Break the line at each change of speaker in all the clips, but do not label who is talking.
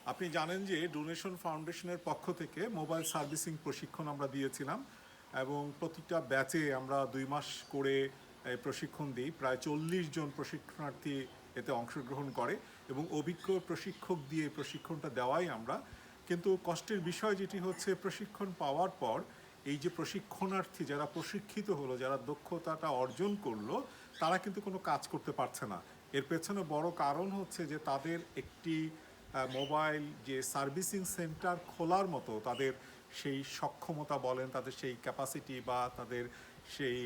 আপনি জানেন যে ডোনেশন ফাউন্ডেশনের পক্ষ থেকে মোবাইল সার্ভিসিং প্রশিক্ষণ আমরা দিয়েছিলাম এবং প্রতিটা ব্যাচে আমরা 2 মাস করে প্রশিক্ষণ দিই। প্রায় 40 জন প্রশিক্ষণার্থী এতে অংশগ্রহণ করে এবং অভিজ্ঞ প্রশিক্ষক দিয়ে প্রশিক্ষণটা দেওয়াই আমরা। কিন্তু কষ্টের বিষয় যেটি হচ্ছে, প্রশিক্ষণ পাওয়ার পর এই যে প্রশিক্ষণার্থী যারা প্রশিক্ষিত হলো, যারা দক্ষতাটা অর্জন করলো, তারা কিন্তু কোনো কাজ করতে পারছে না। এর পেছনে বড় কারণ হচ্ছে যে তাদের একটি মোবাইল যে সার্ভিসিং সেন্টার খোলার মতো তাদের সেই সক্ষমতা বলেন, তাদের সেই ক্যাপাসিটি বা তাদের সেই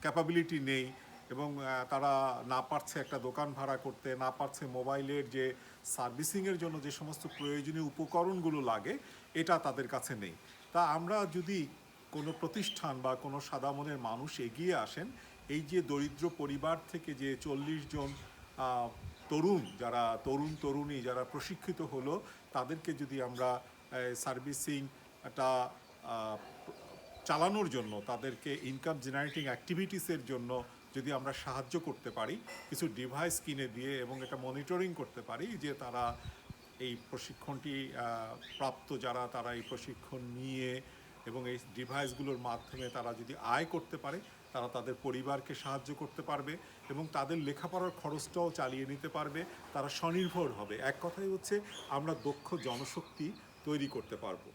ক্যাপাবিলিটি নেই। এবং তারা না পারছে একটা দোকান ভাড়া করতে, না পারছে মোবাইলের যে সার্ভিসিংয়ের জন্য যে সমস্ত প্রয়োজনীয় উপকরণগুলো লাগে, এটা তাদের কাছে নেই। তা আমরা যদি কোনো প্রতিষ্ঠান বা কোনো সাদা মনের মানুষ এগিয়ে আসেন, এই যে দরিদ্র পরিবার থেকে যে 40 জন তরুণ, যারা তরুণী যারা প্রশিক্ষিত হলো, তাদেরকে যদি আমরা সার্ভিসিংটা চালানোর জন্য, তাদেরকে ইনকাম জেনারেটিং অ্যাক্টিভিটিসের জন্য যদি আমরা সাহায্য করতে পারি কিছু ডিভাইস কিনে দিয়ে, এবং এটা মনিটরিং করতে পারি যে তারা এই প্রশিক্ষণটি প্রাপ্ত যারা, তারা এই প্রশিক্ষণ নিয়ে এবং এই ডিভাইসগুলোর মাধ্যমে তারা যদি আয় করতে পারে, তারা তাদের পরিবারকে সাহায্য করতে পারবে এবং তাদের লেখাপড়ার খরচটাও চালিয়ে নিতে পারবে, তারা স্বনির্ভর হবে। এক কথাই হচ্ছে আমরা দক্ষ জনশক্তি তৈরি করতে পারবো।